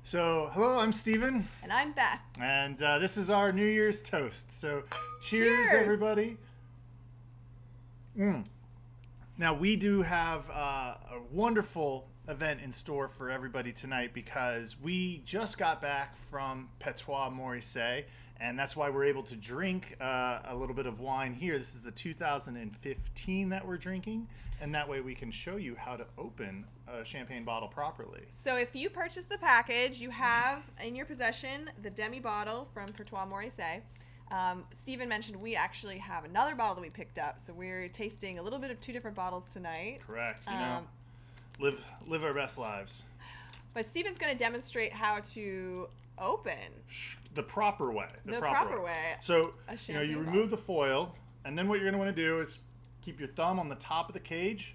So, hello, I'm Steven, And I'm Beth. and this is our New Year's toast. So, cheers, Cheers! everybody. Now, we do have a wonderful event in store for everybody tonight because we just got back from Pertois Moriset, and that's why we're able to drink a little bit of wine here. This is the 2015 that we're drinking, and that way we can show you how to open a champagne bottle properly. So if you purchase the package, you have in your possession the demi bottle from Pertois Moriset. Steven mentioned we actually have another bottle that we picked up, so we're tasting a little bit of two different bottles tonight. Correct. Live our best lives. But Steven's going to demonstrate how to open The proper way. the proper way. So, A you champagne remove the foil, and then what you're going to want to do is keep your thumb on the top of the cage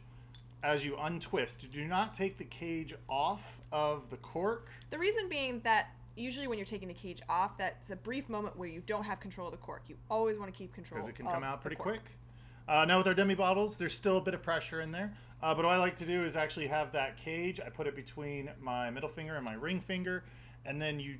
as you untwist. Do not take the cage off of the cork. The reason being that usually when you're taking the cage off, that's a brief moment where you don't have control of the cork. You always want to keep control Because it can of come out the pretty cork. quick. Now with our demi bottles, there's still a bit of pressure in there. But what I like to do is actually have that cage. I put it between my middle finger and my ring finger. And then you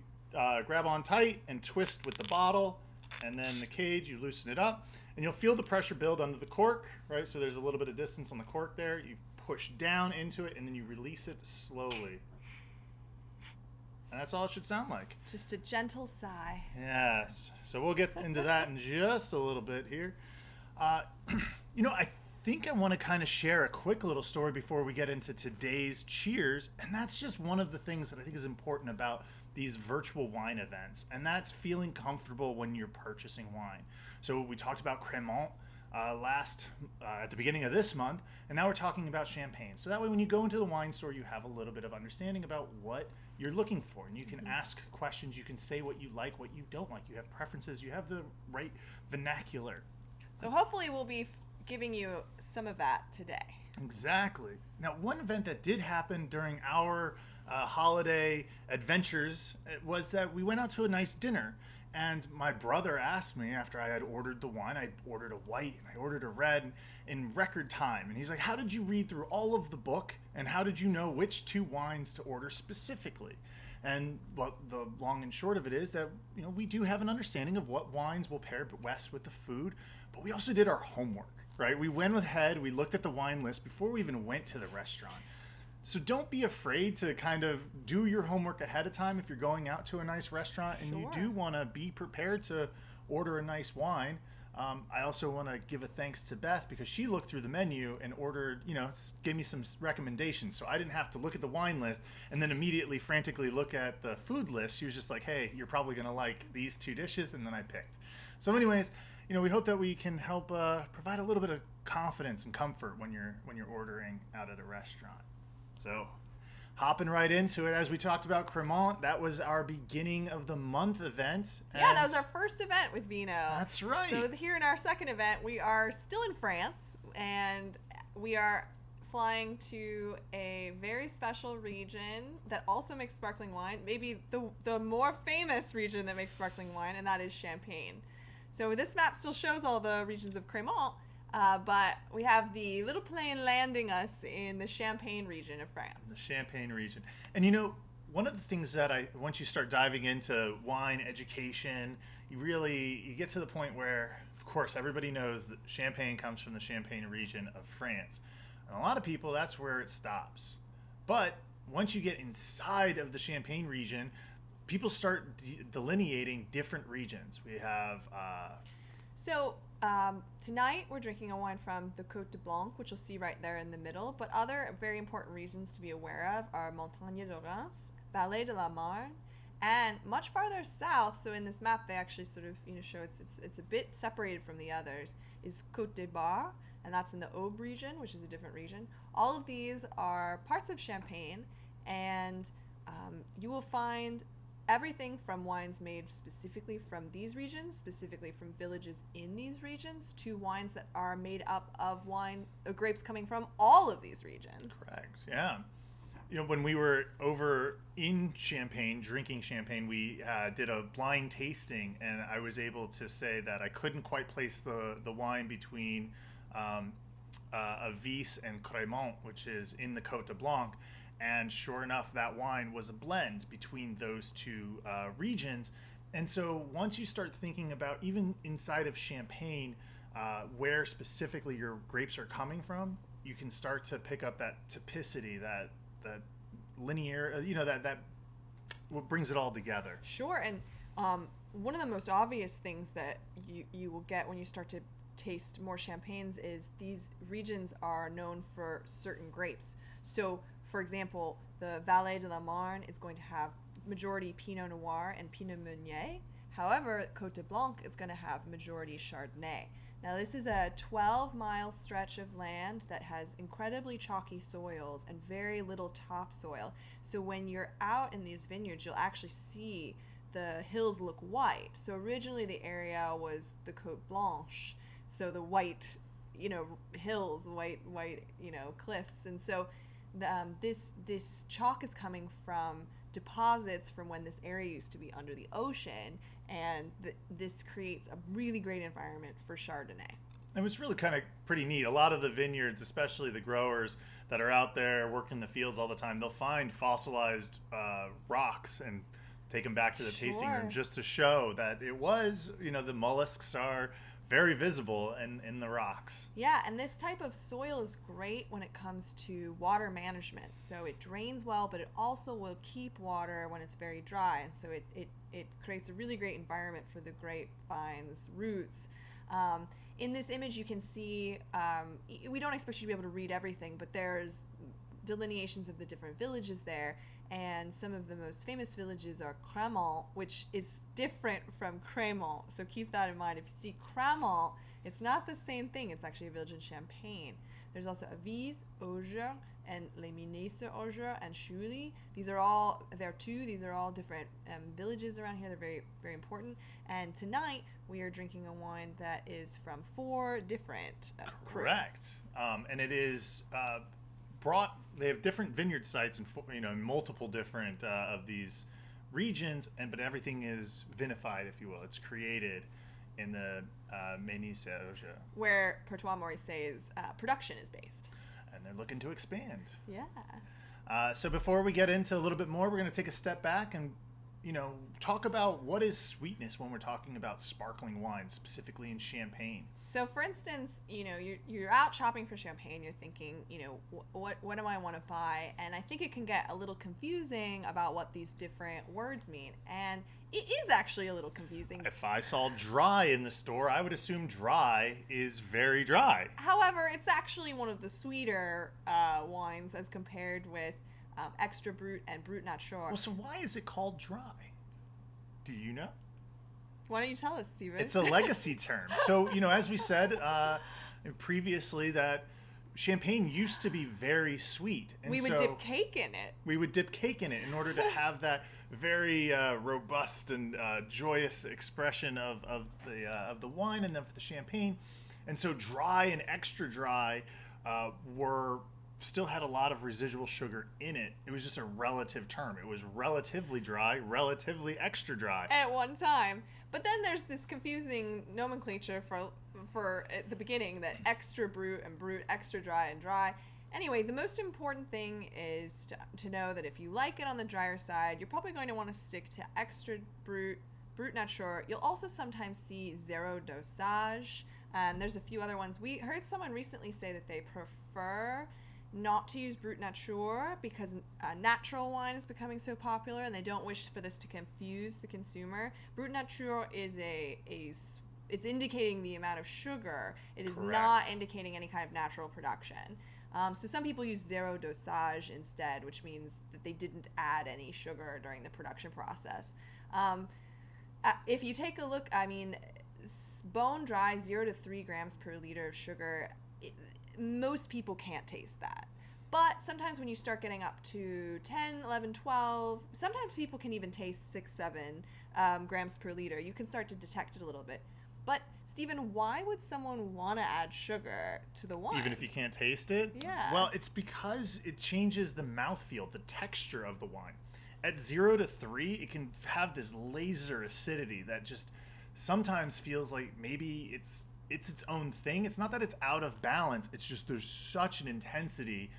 grab on tight and twist with the bottle. And then the cage, you loosen it up. And you'll feel the pressure build under the cork, right? So there's a little bit of distance on the cork there. You push down into it and then you release it slowly. And that's all it should sound like. Just a gentle sigh. Yes. So we'll get into that in just a little bit here. I think I want to kind of share a quick little story before we get into today's cheers. And that's just one of the things that I think is important about these virtual wine events. And that's feeling comfortable when you're purchasing wine. So we talked about Cremant at the beginning of this month. And now we're talking about champagne. So that way when you go into the wine store, you have a little bit of understanding about what you're looking for, and you can ask questions, you can say what you like, what you don't like, you have preferences, you have the right vernacular. So hopefully we'll be giving you some of that today. Exactly. Now, one event that did happen during our holiday adventures was that we went out to a nice dinner, and my brother asked me after I had ordered the wine. I ordered a white and I ordered a red in record time, and he's like, how did you read through all of the book, and how did you know which two wines to order specifically? And well, the long and short of it is that we do have an understanding of what wines will pair best with the food, but we also did our homework, right? We went ahead, we looked at the wine list before we even went to the restaurant. So don't be afraid to kind of do your homework ahead of time if you're going out to a nice restaurant and you do want to be prepared to order a nice wine. I also want to give a thanks to Beth because she looked through the menu and ordered, gave me some recommendations. So I didn't have to look at the wine list and then immediately frantically look at the food list. She was just like, hey, you're probably going to like these two dishes. And then I picked. So anyways, we hope that we can help provide a little bit of confidence and comfort when you're ordering out at a restaurant. So hopping right into it, as we talked about Cremant, that was our beginning of the month event. Yeah, that was our first event with VINO. That's right. So here in our second event, we are still in France, and we are flying to a very special region that also makes sparkling wine, maybe the more famous region that makes sparkling wine, and that is Champagne. So this map still shows all the regions of Cremant, but we have the little plane landing us in the Champagne region of France. The Champagne region. And one of the things that once you start diving into wine education, you get to the point where, of course, everybody knows that Champagne comes from the Champagne region of France. And a lot of people, that's where it stops. But once you get inside of the Champagne region, people start delineating different regions. We have... Tonight we're drinking a wine from the Côte de Blanc, which you'll see right there in the middle. But other very important regions to be aware of are Montagne de Reims, Vallée de la Marne, and much farther south. So in this map, they actually sort of show it's a bit separated from the others. Is Côte des Bar, and that's in the Aube region, which is a different region. All of these are parts of Champagne, and you will find everything from wines made specifically from these regions, specifically from villages in these regions, to wines that are made up of grapes coming from all of these regions. Correct, yeah. When we were over in Champagne, drinking champagne, we did a blind tasting, and I was able to say that I couldn't quite place the wine between a Vice and Cremant, which is in the Côte de Blanc. And sure enough, that wine was a blend between those two regions. And so once you start thinking about, even inside of Champagne, where specifically your grapes are coming from, you can start to pick up that typicity, that linear, that what brings it all together. Sure, and one of the most obvious things that you will get when you start to taste more champagnes is these regions are known for certain grapes. So, for example, the Vallée de la Marne is going to have majority Pinot Noir and Pinot Meunier. However, Côte de Blanc is going to have majority Chardonnay. Now, this is a 12-mile stretch of land that has incredibly chalky soils and very little topsoil. So when you're out in these vineyards, you'll actually see the hills look white. So originally the area was the Côte Blanche, so the white, hills, the white, cliffs. And so this chalk is coming from deposits from when this area used to be under the ocean, and this creates a really great environment for Chardonnay. And it's really kind of pretty neat. A lot of the vineyards, especially the growers that are out there working the fields all the time, they'll find fossilized rocks and take them back to the tasting room just to show that it was, the mollusks are very visible in the rocks. Yeah, and this type of soil is great when it comes to water management. So it drains well, but it also will keep water when it's very dry. And so it creates a really great environment for the grapevine's roots. In this image, you can see, we don't expect you to be able to read everything, but there's delineations of the different villages there. And some of the most famous villages are Cramont, which is different from Crémant. So keep that in mind. If you see Cramont, it's not the same thing. It's actually a village in Champagne. There's also Avise, Auger, and Les Mines-sur-Auger, and Chouly. These are all, Vertus, these are all different villages around here. They're very, very important. And tonight, we are drinking a wine that is from 4 different Correct. And it is... they have different vineyard sites in multiple different of these regions, but everything is vinified, if you will. It's created in the Moriset, where Pertois Moriset's production is based, and they're looking to expand. Yeah. So before we get into a little bit more, we're going to take a step back and talk about what is sweetness when we're talking about sparkling wine, specifically in Champagne. So, for instance, you're out shopping for champagne. You're thinking, what do I want to buy? And I think it can get a little confusing about what these different words mean. And it is actually a little confusing. If I saw dry in the store, I would assume dry is very dry. However, it's actually one of the sweeter wines as compared with Extra Brut and Brut Nature. Well, so why is it called dry? Do you know? Why don't you tell us, Steven? It's a legacy term. So, as we said previously, that champagne used to be very sweet. And we would dip cake in it. We would dip cake in it in order to have that very robust and joyous expression of the wine, and then for the champagne. And so dry and extra dry still had a lot of residual sugar in it. It was just a relative term. It was relatively dry, relatively extra dry. At one time. But then there's this confusing nomenclature for at the beginning, that extra brut and brut, extra dry and dry. Anyway, the most important thing is to know that if you like it on the drier side, you're probably going to want to stick to extra brut, brut nature. You'll also sometimes see zero dosage. There's a few other ones. We heard someone recently say that they prefer not to use Brut Nature because natural wine is becoming so popular, and they don't wish for this to confuse the consumer. Brut Nature is it's indicating the amount of sugar. It is Correct. Not indicating any kind of natural production. So some people use zero dosage instead, which means that they didn't add any sugar during the production process. If you take a look, bone dry, 0 to 3 grams per liter of sugar, most people can't taste that. But sometimes when you start getting up to 10, 11, 12, sometimes people can even taste 6, 7 grams per liter. You can start to detect it a little bit. But, Stephen, why would someone want to add sugar to the wine? Even if you can't taste it? Yeah. Well, it's because it changes the mouthfeel, the texture of the wine. At 0 to 3, it can have this laser acidity that just sometimes feels like maybe it's its own thing. It's not that it's out of balance. It's just there's such an intensity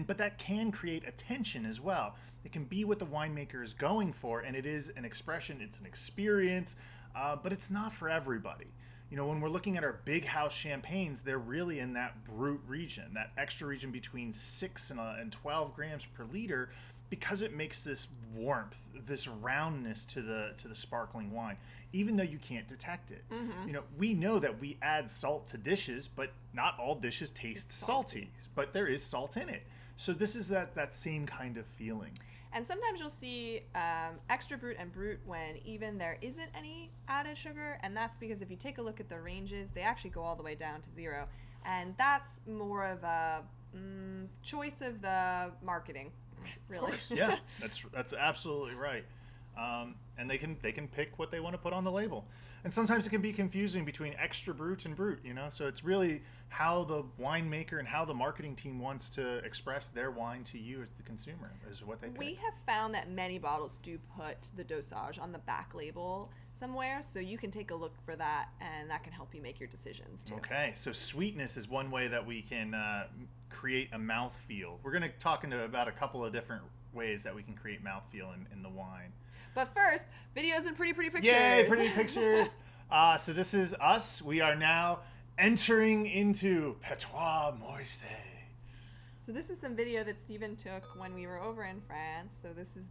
But that can create a tension as well. It can be what the winemaker is going for, and it is an expression, it's an experience, but it's not for everybody. You know, when we're looking at our big house champagnes, they're really in that brut region, that extra region between 6 and 12 grams per liter, because it makes this warmth, this roundness to the sparkling wine, even though you can't detect it. You know, we know that we add salt to dishes, but not all dishes taste salty, but there is salt in it. So this is that same kind of feeling. And sometimes you'll see extra brut and brut when even there isn't any added sugar, and that's because if you take a look at the ranges, they actually go all the way down to 0, and that's more of a choice of the marketing, really. Of course, yeah, that's absolutely right. And they can pick what they want to put on the label, and sometimes it can be confusing between extra brut and brut. You know, so it's really how the winemaker and how the marketing team wants to express their wine to you as the consumer is what they pick. We have found that many bottles do put the dosage on the back label somewhere, so you can take a look for that, and that can help you make your decisions too. Okay, so sweetness is one way that we can create a mouthfeel. We're going to talk about a couple of different ways that we can create mouthfeel in the wine. But first, videos and pretty pictures. Yay, pretty pictures. So this is us. We are now entering into Pertois Moriset. So this is some video that Stephen took when we were over in France. So this is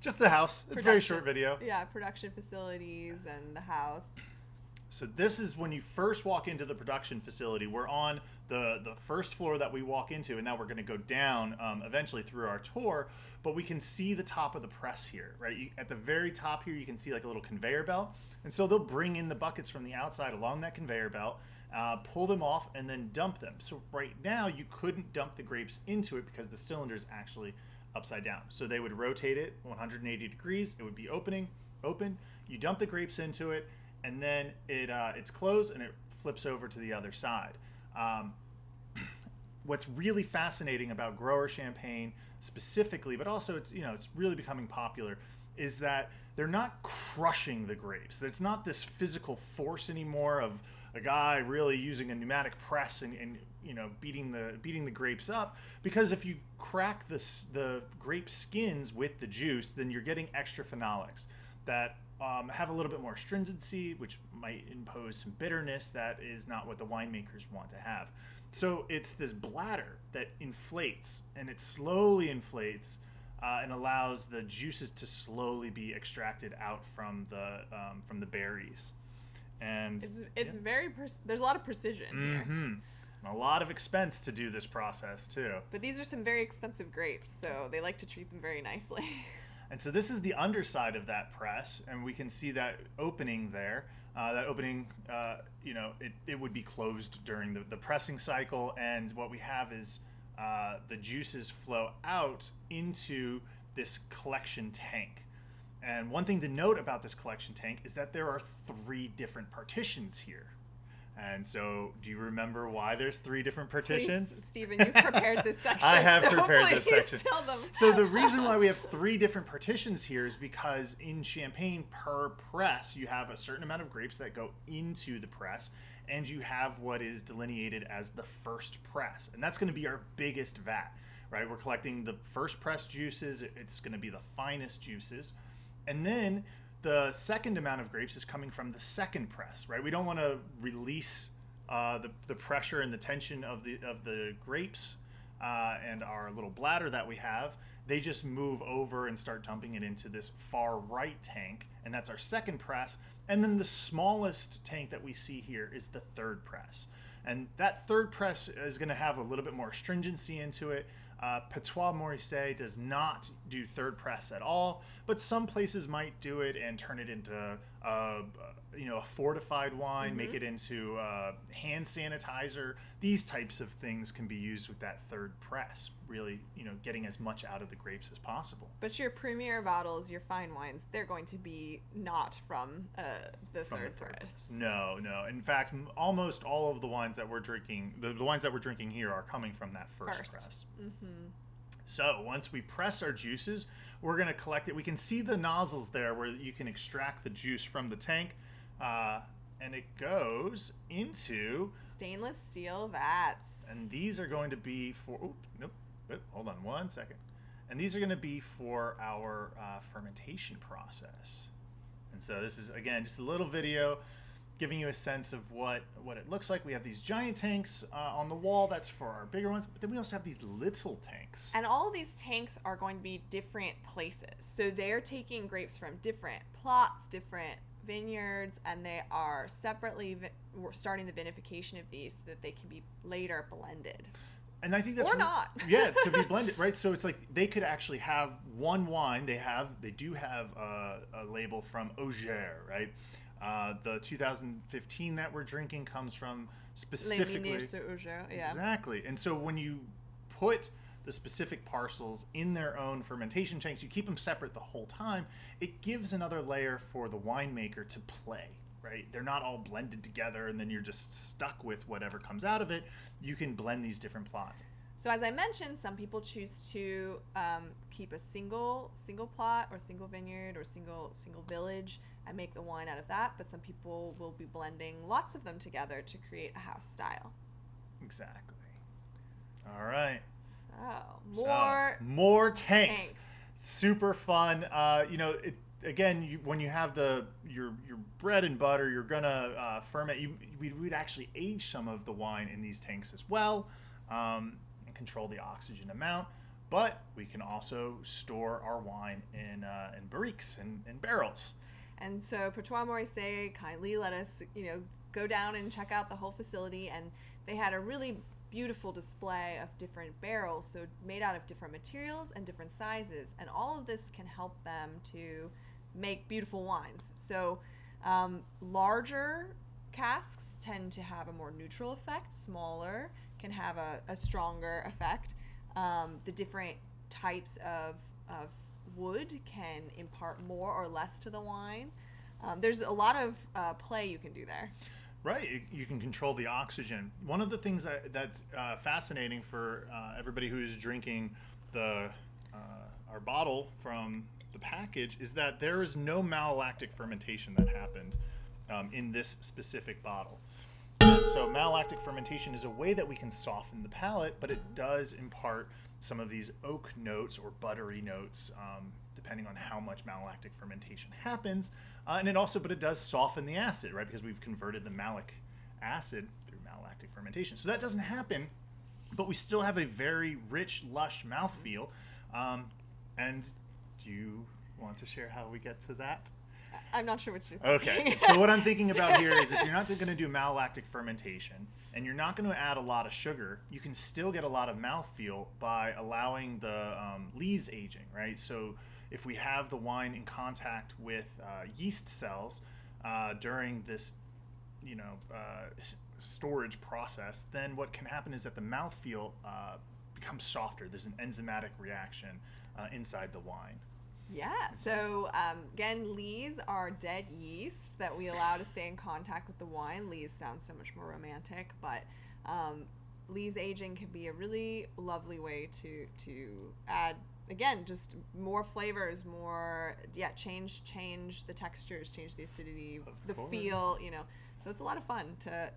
just the house. It's a very short video. Yeah, production facilities and the house. So this is when you first walk into the production facility. We're on the first floor that we walk into, and now we're going to go down eventually through our tour, but we can see the top of the press here, right? At the very top here, you can see like a little conveyor belt, and so they'll bring in the buckets from the outside along that conveyor belt, pull them off, and then dump them. So right now, you couldn't dump the grapes into it because the cylinder is actually upside down. So they would rotate it 180 degrees. It would be open. You dump the grapes into it, and then it's closed and it flips over to the other side. What's really fascinating about grower champagne specifically, but also it's really becoming popular, is that they're not crushing the grapes. It's not this physical force anymore of a guy really using a pneumatic press and beating the grapes up, because if you crack the grape skins with the juice, then you're getting extra phenolics that have a little bit more astringency, which might impose some bitterness that is not what the winemakers want to have. So it's this bladder that inflates, and it slowly inflates and allows the juices to slowly be extracted out from the berries. And it's very there's a lot of precision here. And a lot of expense to do this process too. But these are some very expensive grapes, so they like to treat them very nicely. And so this is the underside of that press, and we can see that opening there. That opening, it would be closed during the pressing cycle, and what we have is the juices flow out into this collection tank. And one thing to note about this collection tank is that there are 3 different partitions here. And so, do you remember why there's 3 different partitions? Please, Stephen, you've prepared this section. I have prepared this please section. Tell them. So the reason why we have 3 different partitions here is because in Champagne, per press, you have a certain amount of grapes that go into the press, and you have what is delineated as the first press. And that's going to be our biggest vat, right? We're collecting the first press juices. It's going to be the finest juices. And then the second amount of grapes is coming from the second press, right? We don't want to release the pressure and the tension of the grapes and our little bladder that we have. They just move over and start dumping it into this far right tank, and that's our second press. And then the smallest tank that we see here is the third press. And that third press is going to have a little bit more astringency into it. Pertois Moriset does not do third press at all, but some places might do it and turn it into a fortified wine, make it into hand sanitizer. These types of things can be used with that third press, really, getting as much out of the grapes as possible. But your premier bottles, your fine wines, they're going to be not from the third press. No. In fact, almost all of the wines that we're drinking, the wines that we're drinking here are coming from that first press. So once we press our juices, we're going to collect it. We can see the nozzles there where you can extract the juice from the tank, and it goes into stainless steel vats. And these are going to be for, hold on one second. And these are going to be for our fermentation process. And so this is, again, just a little video giving you a sense of what it looks like. We have these giant tanks on the wall. That's for our bigger ones. But then we also have these little tanks. And all of these tanks are going to be different places. So they're taking grapes from different plots, different vineyards, and they are separately starting the vinification of these so that they can be later blended. And I think that's or not. Yeah, to be blended, right? So it's like they could actually have one wine. They do have a label from Auger, right? The 2015 that we're drinking comes from specifically. Les Vignes Auger, yeah. Exactly. And so when you put the specific parcels in their own fermentation tanks, you keep them separate the whole time. It gives another layer for the winemaker to play, right? They're not all blended together and then you're just stuck with whatever comes out of it. You can blend these different plots. So as I mentioned, some people choose to keep a single plot or single vineyard or single village and make the wine out of that. But some people will be blending lots of them together to create a house style. Exactly. All right. Oh, more tanks. Super fun. When you have your bread and butter, you're gonna ferment. We'd actually age some of the wine in these tanks as well, and control the oxygen amount. But we can also store our wine in barriques and barrels. And so Pertois Moriset kindly let us, go down and check out the whole facility, and they had a really beautiful display of different barrels, so made out of different materials and different sizes, and all of this can help them to make beautiful wines. So larger casks tend to have a more neutral effect. Smaller can have a stronger effect. The different types of wood can impart more or less to the wine. There's a lot of play you can do there. Right, you can control the oxygen. One of the things that's fascinating for everybody who's drinking our bottle from the package is that there is no malolactic fermentation that happened in this specific bottle. And so malolactic fermentation is a way that we can soften the palate, but it does impart some of these oak notes or buttery notes, depending on how much malolactic fermentation happens. But it does soften the acid, right? Because we've converted the malic acid through malolactic fermentation. So that doesn't happen, but we still have a very rich, lush mouthfeel. And do you want to share how we get to that? I'm not sure what you're thinking. Okay, so what I'm thinking about here is if you're not going to do malolactic fermentation and you're not going to add a lot of sugar, you can still get a lot of mouthfeel by allowing the lees aging, right? So if we have the wine in contact with yeast cells during this, storage process, then what can happen is that the mouthfeel becomes softer. There's an enzymatic reaction inside the wine. Yeah, so again, lees are dead yeast that we allow to stay in contact with the wine. Lees sounds so much more romantic, but lees aging can be a really lovely way to add, again, just more flavors, change the textures, change the acidity, the feel, So it's a lot of fun to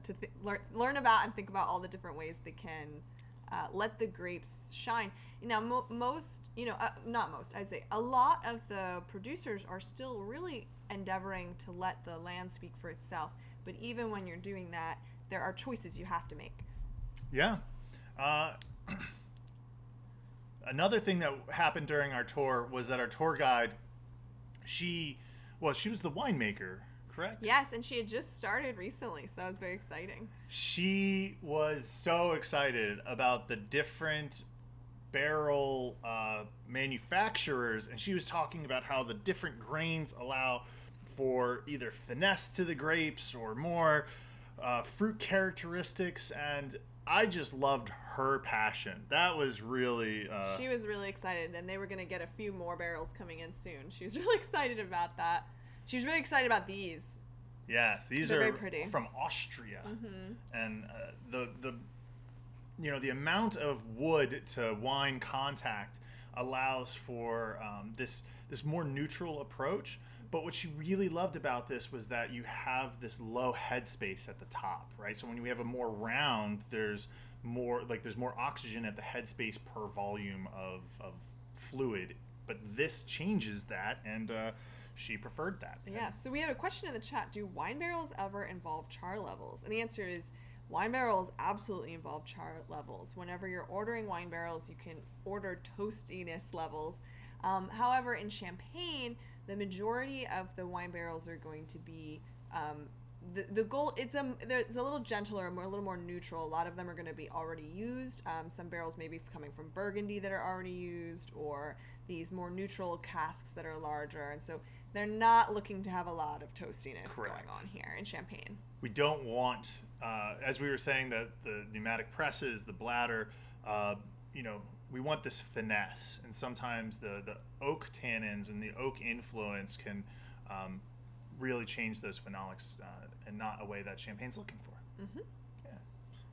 learn about and think about all the different ways they can let the grapes shine. Now, not most, I'd say a lot of the producers are still really endeavoring to let the land speak for itself. But even when you're doing that, there are choices you have to make. Yeah. Another thing that happened during our tour was that our tour guide, she was the winemaker, correct? Yes, and she had just started recently, so that was very exciting. She was so excited about the different barrel manufacturers, and she was talking about how the different grains allow for either finesse to the grapes or more fruit characteristics, and I just loved her passion. That was really... She was really excited, and they were going to get a few more barrels coming in soon. She was really excited about that. She was really excited about these. Yes, these They're are very pretty. From Austria. Mm-hmm. And the amount of wood to wine contact allows for this more neutral approach. But what she really loved about this was that you have this low headspace at the top, right? So when we have a more round, there's more, like there's more oxygen at the headspace per volume of fluid. But this changes that, and she preferred that. Yeah, so we had a question in the chat. Do wine barrels ever involve char levels? And the answer is wine barrels absolutely involve char levels. Whenever you're ordering wine barrels, you can order toastiness levels. However, in champagne, the majority of the wine barrels are going to be the goal. It's a little gentler, a little more neutral. A lot of them are going to be already used. Some barrels may be coming from Burgundy that are already used, or these more neutral casks that are larger, and so they're not looking to have a lot of toastiness Correct. going on here in champagne. We don't want, as we were saying, that the pneumatic presses, the bladder, we want this finesse, and sometimes the oak tannins and the oak influence can really change those phenolics and not a way that champagne's looking for. Mm-hmm. Yeah.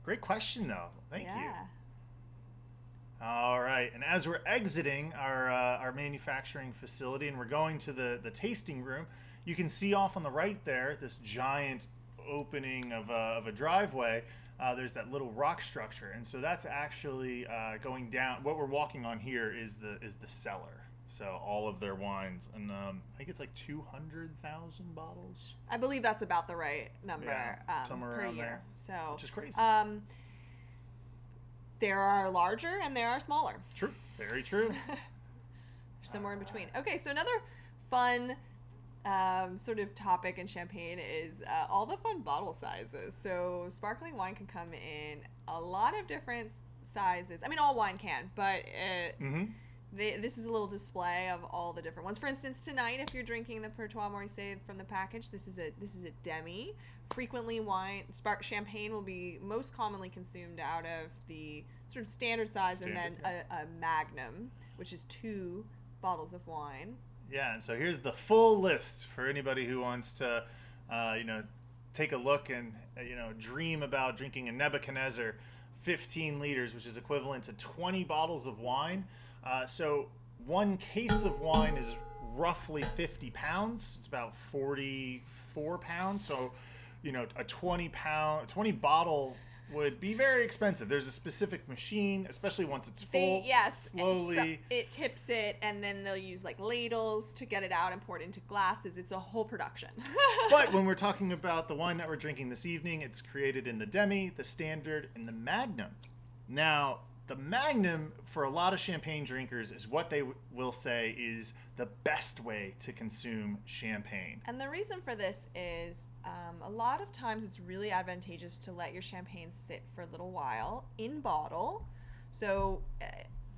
Great question, though. Thank you. Yeah. All right, and as we're exiting our manufacturing facility and we're going to the tasting room, you can see off on the right there this giant opening of a driveway. There's that little rock structure, and so that's actually going down. What we're walking on here is the cellar. So all of their wines, and I think it's like 200,000 bottles. I believe that's about the right number somewhere per around year. there. So Which is crazy. There are larger and there are smaller. True. Very true. Somewhere in between. Okay, so another fun sort of topic in champagne is all the fun bottle sizes. So sparkling wine can come in a lot of different sizes. I mean, all wine can, but this is a little display of all the different ones. For instance, tonight, if you're drinking the Pertois Moriset from the package, this is a demi. Frequently, champagne will be most commonly consumed out of the sort of standard size, and then a magnum, which is 2 bottles of wine. Yeah, and so here's the full list for anybody who wants to, take a look and dream about drinking a Nebuchadnezzar, 15 liters, which is equivalent to 20 bottles of wine. So one case of wine is roughly 50 pounds. It's about 44 pounds. So, a 20 bottle would be very expensive. There's a specific machine, especially once it's full. Slowly. So it tips it, and then they'll use like ladles to get it out and pour it into glasses. It's a whole production. But when we're talking about the wine that we're drinking this evening, it's created in the demi, the standard, and the magnum. Now, the magnum, for a lot of champagne drinkers, is what they will say is the best way to consume champagne. And the reason for this is a lot of times it's really advantageous to let your champagne sit for a little while in bottle. So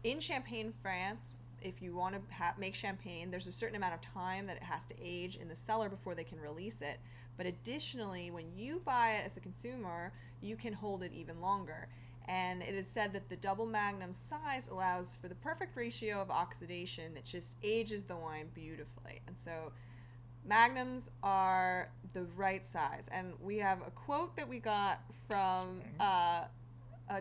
in Champagne, France, if you want to make champagne, there's a certain amount of time that it has to age in the cellar before they can release it. But additionally, when you buy it as a consumer, you can hold it even longer. And it is said that the double magnum size allows for the perfect ratio of oxidation that just ages the wine beautifully. And so magnums are the right size. And we have a quote that we got from a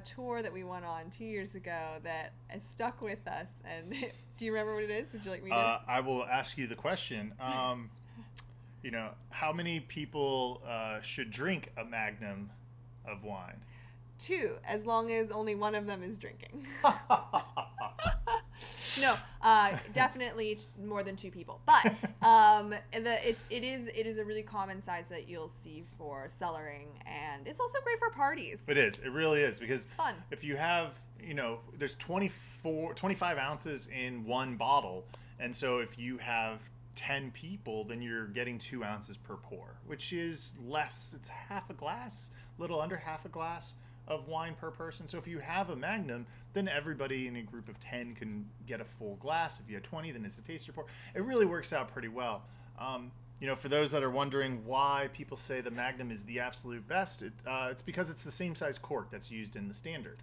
tour that we went on 2 years ago that has stuck with us. And do you remember what it is? Would you like me to? I will ask you the question. How many people should drink a magnum of wine? 2, as long as only one of them is drinking. No, definitely more than 2 people. But it is a really common size that you'll see for cellaring, and it's also great for parties. It is. It really is, because it's fun. If you have, there's 25 ounces in one bottle, and so if you have 10 people, then you're getting 2 ounces per pour, which is less. It's half a glass, little under half a glass of wine per person. So if you have a magnum, then everybody in a group of 10 can get a full glass. If you have 20, then it's a taster pour. It really works out pretty well. For those that are wondering why people say the magnum is the absolute best, it's because it's the same size cork that's used in the standard.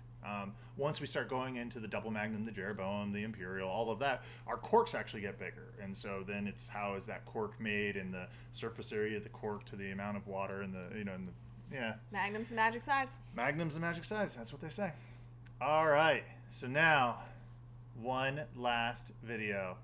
Once we start going into the double magnum, the Jeroboam, the Imperial, all of that, our corks actually get bigger. And so then it's how is that cork made, and the surface area of the cork to the amount of water and yeah. Magnum's the magic size. Magnum's the magic size. That's what they say. All right. So now, one last video.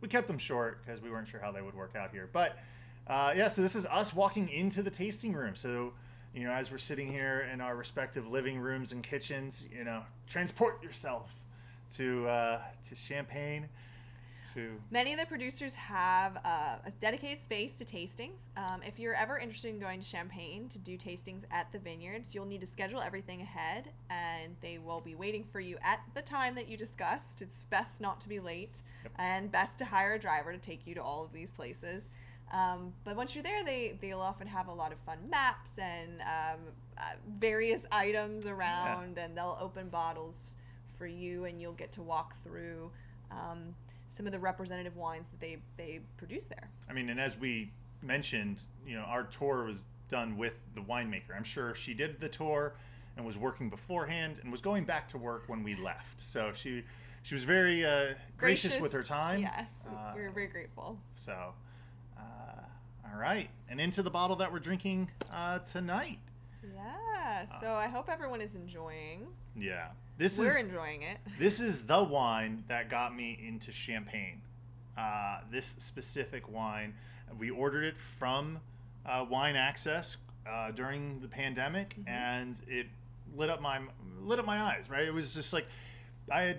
We kept them short because we weren't sure how they would work out here. But, so this is us walking into the tasting room. So you know, as we're sitting here in our respective living rooms and kitchens, you know, transport yourself to Champagne. Many of the producers have a dedicated space to tastings. If you're ever interested in going to Champagne to do tastings at the vineyards, you'll need to schedule everything ahead, and they will be waiting for you at the time that you discussed. It's best not to be late, and best to hire a driver to take you to all of these places. But once you're there, they'll often have a lot of fun maps and various items around, and they'll open bottles for you, and you'll get to walk through some of the representative wines that they produce there. I mean, and as we mentioned, you know, our tour was done with the winemaker. I'm sure she did the tour and was working beforehand and was going back to work when we left. So she was very gracious with her time. Yes, we're very grateful. So, all right, and into the bottle that we're drinking tonight. Yeah, so I hope everyone is enjoying. Yeah. We're enjoying it. This is the wine that got me into Champagne. This specific wine, we ordered it from Wine Access during the pandemic, and it lit up my eyes. Right, it was just like I had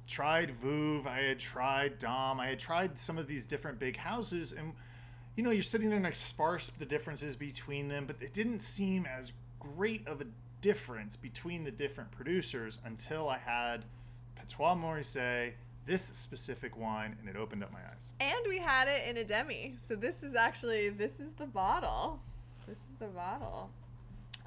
tried Vouv, I had tried Dom, I had tried some of these different big houses, and you know, you're sitting there and I sparse the differences between them, but it didn't seem as great of a difference between the different producers until I had Pertois Moriset, this specific wine, and it opened up my eyes. And we had it in a demi. So this is the bottle. This is the bottle.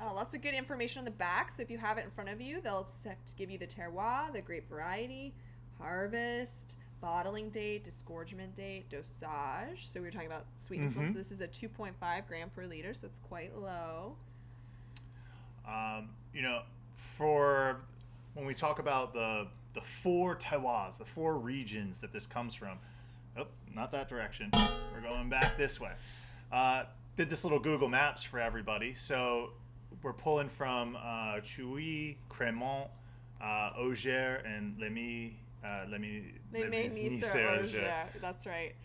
Oh, lots of good information on the back. So if you have it in front of you, they'll give you the terroir, the grape variety, harvest, bottling date, disgorgement date, dosage. So we were talking about sweetness. So this is a 2.5 gram per liter, so it's quite low. You know, for when we talk about the four terroirs, the four regions that this comes from, not that direction. We're going back this way. Did this little Google Maps for everybody. So we're pulling from Chouilly, Crémant, Auger, and Les Nice-Auger. That's right.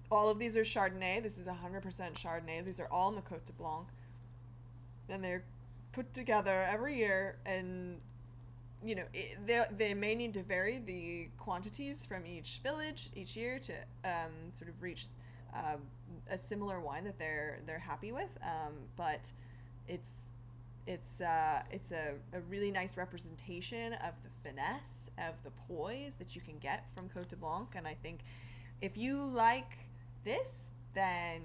All of these are Chardonnay. This is 100% Chardonnay. These are all in the Côte de Blanc. And they're put together every year, and you know they may need to vary the quantities from each village each year to sort of reach a similar wine that they're happy with, but it's a really nice representation of the finesse, of the poise that you can get from Côte de Blanc. And I think if you like this, then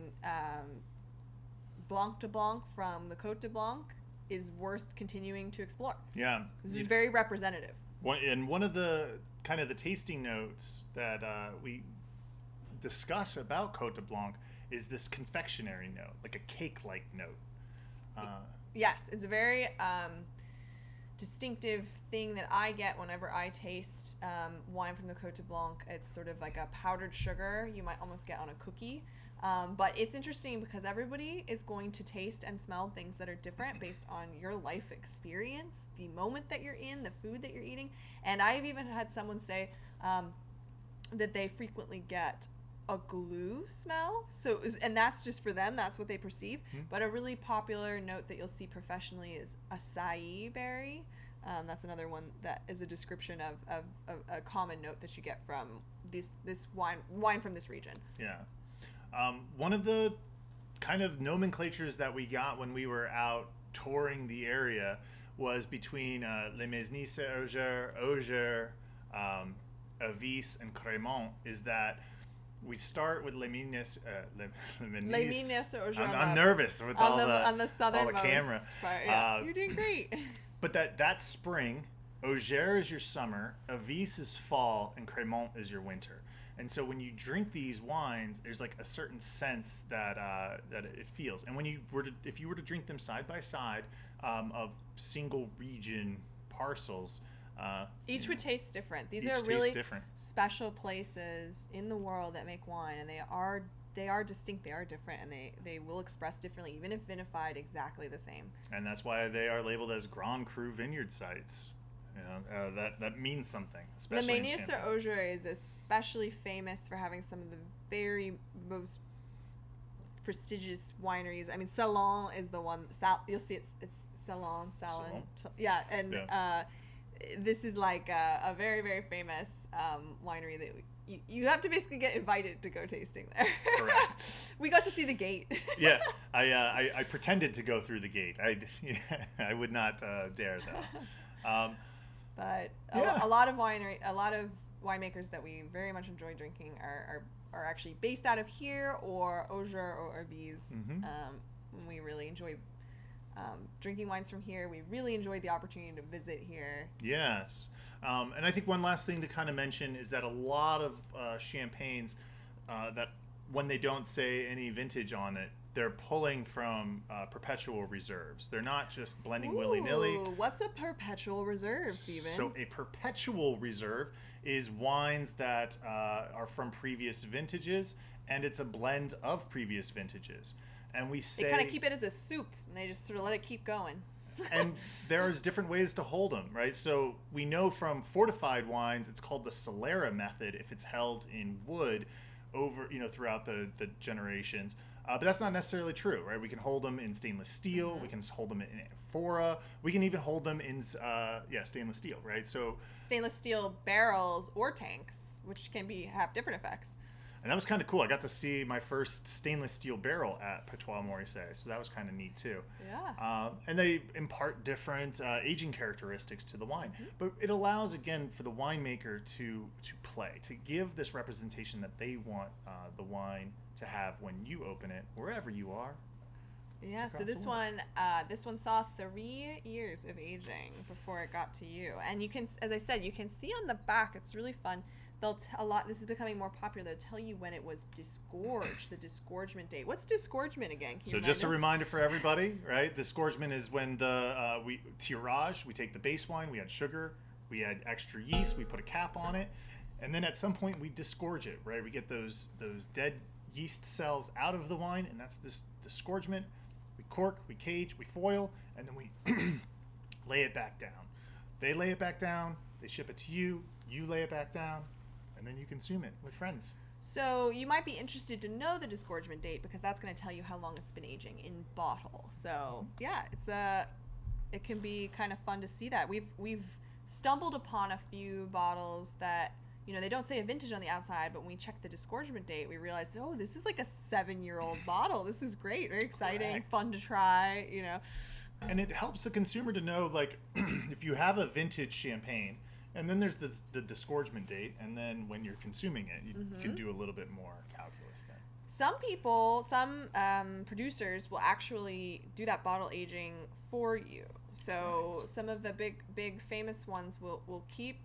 Blanc de Blanc from the Côte de Blanc is worth continuing to explore. Yeah. This is very representative. One of the kind of the tasting notes that we discuss about Côte de Blanc is this confectionery note, like a cake-like note. Yes, it's a very distinctive thing that I get whenever I taste wine from the Côte de Blanc. It's sort of like a powdered sugar you might almost get on a cookie. But it's interesting because everybody is going to taste and smell things that are different based on your life experience, the moment that you're in, the food that you're eating. And I've even had someone say that they frequently get a glue smell. And that's just for them, that's what they perceive. But a really popular note that you'll see professionally is acai berry. That's another one that is a description of a common note that you get from this wine from this region. Yeah. One of the kind of nomenclatures that we got when we were out touring the area was between Les Nice-Auger, Auger, Avis, and Crémant, is that we start with Les Nice-Auger. I'm nervous with all the southernmost camera. Part. Yeah, you're doing great. But that's spring, Auger is your summer, Avis is fall, and Crémant is your winter. And so when you drink these wines, there's like a certain sense that it feels. And if you were to drink them side by side of single region parcels, each would taste different. These are really special places in the world that make wine, and they are distinct, they are different, and they will express differently, even if vinified exactly the same. And that's why they are labeled as Grand Cru vineyard sites. You know, that means something. Les Nice-Auger is especially famous for having some of the very most prestigious wineries. I mean, Salon is the one. You'll see it's Salon. Yeah, and this is like a very, very famous winery that you have to basically get invited to go tasting there. Correct. We got to see the gate. Yeah, I pretended to go through the gate. I would not dare though. But a lot of winemakers that we very much enjoy drinking are actually based out of here or Auger or Herbise. We really enjoy drinking wines from here. We really enjoyed the opportunity to visit here. Yes. And I think one last thing to kind of mention is that a lot of champagnes that when they don't say any vintage on it, they're pulling from perpetual reserves. They're not just blending willy-nilly. What's a perpetual reserve, Stephen? So a perpetual reserve is wines that are from previous vintages, and it's a blend of previous vintages. And we say... They kind of keep it as a soup, and they just sort of let it keep going. And there's different ways to hold them, right? So we know from fortified wines, it's called the Solera method if it's held in wood over, throughout the generations. But that's not necessarily true, right? We can hold them in stainless steel. We can hold them in amphora. We can even hold them in, stainless steel, right? So stainless steel barrels or tanks, which can have different effects. And that was kind of cool. I got to see my first stainless steel barrel at Pertois Moriset, so that was kind of neat too. Yeah. And they impart different aging characteristics to the wine, but it allows again for the winemaker to play, to give this representation that they want the wine to have when you open it, wherever you are. Yeah. So this one saw 3 years of aging before it got to you, and you can, as I said, you can see on the back. It's really fun. This is becoming more popular. They'll tell you when it was disgorged, the disgorgement date. What's disgorgement again? So just a reminder for everybody, right? Disgorgement is when we tirage, we take the base wine, we add sugar, we add extra yeast, we put a cap on it, and then at some point we disgorge it, right? We get those dead yeast cells out of the wine, and that's this disgorgement. We cork, we cage, we foil, and then we lay it back down. They lay it back down, they ship it to you, you lay it back down, and then you consume it with friends. So you might be interested to know the disgorgement date because that's going to tell you how long it's been aging in bottle. So yeah, it can be kind of fun to see that. We've stumbled upon a few bottles that they don't say a vintage on the outside, but when we check the disgorgement date, we realized, oh, this is like a 7-year-old bottle. This is great, very exciting, Correct. Fun to try. And it helps the consumer to know, like, if you have a vintage champagne. And then there's the disgorgement date, and then when you're consuming it, you can do a little bit more calculus then. Some producers will actually do that bottle aging for you. So some of the big famous ones will keep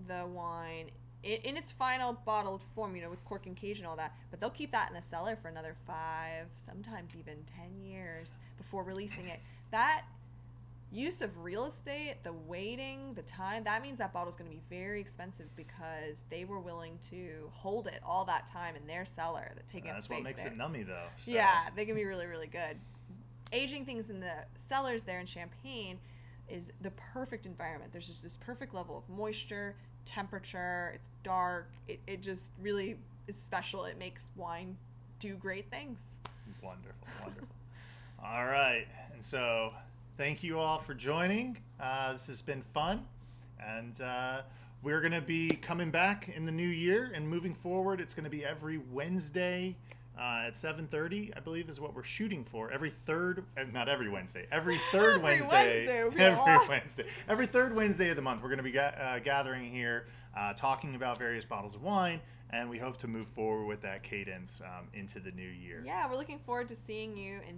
the wine in its final bottled form, with cork and cage and all that, but they'll keep that in the cellar for another 5, sometimes even 10 years before releasing it. That use of real estate, the waiting, the time, that means that bottle is going to be very expensive because they were willing to hold it all that time in their cellar, taking up space. That's what makes it nummy, though. So. Yeah, they can be really, really good. Aging things in the cellars there in Champagne is the perfect environment. There's just this perfect level of moisture, temperature. It's dark. It just really is special. It makes wine do great things. Wonderful, wonderful. All right, and so thank you all for joining. This has been fun, and we're going to be coming back in the new year and moving forward. It's going to be every Wednesday at 7:30, I believe, is what we're shooting for. Every third, not every Wednesday, every third Wednesday. Every third Wednesday of the month, we're going to be gathering here, talking about various bottles of wine, and we hope to move forward with that cadence into the new year. Yeah, we're looking forward to seeing you in